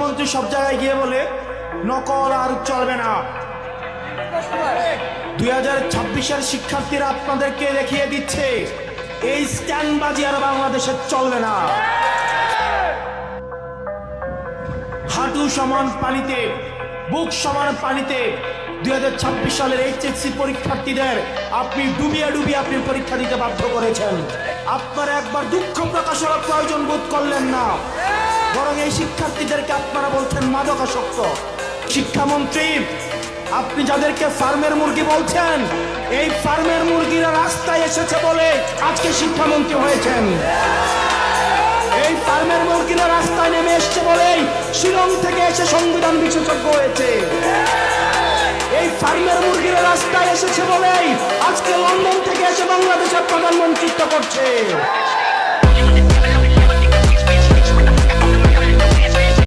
মন্ত্রী সব জায়গায় গিয়ে বলে নকল আর চলবে না। 2026-এর শিক্ষার্থীরা আপনাদেরকে দেখিয়ে দিচ্ছে এই স্ট্যান্ডবাজি আর বাংলাদেশে চলবে না। হাঁটু সমান পানিতে, বুক সমান পানিতে 2026 সালের এইচএসসি পরীক্ষার্থীদের আপনি ডুবিয়ে ডুবিয়ে আপনি পরীক্ষা দিতে বাধ্য করেছেন। আপনারা একবার দুঃখ প্রকাশের প্রয়োজন বোধ করলেন না, বরং এই শিক্ষার্থীদেরকে আপনারা বলছেন মাদকাসক্ত। শিক্ষামন্ত্রী, আপনি যাদেরকে ফার্মের মুরগি বলছেন, এই ফার্মের মুরগিরা রাস্তায় এসেছে বলে আজকে শিক্ষামন্ত্রী হয়েছেন। এই ফার্মের মুরগিরা রাস্তায় নেমে এসছে বলেই শিলং থেকে এসে সংবিধান বিশেষজ্ঞ হয়েছে। এই ফার্মের মুরগিরা রাস্তায় এসেছে বলেই আজকে লন্ডন থেকে এসে বাংলাদেশের প্রধানমন্ত্রিত্ব করছে।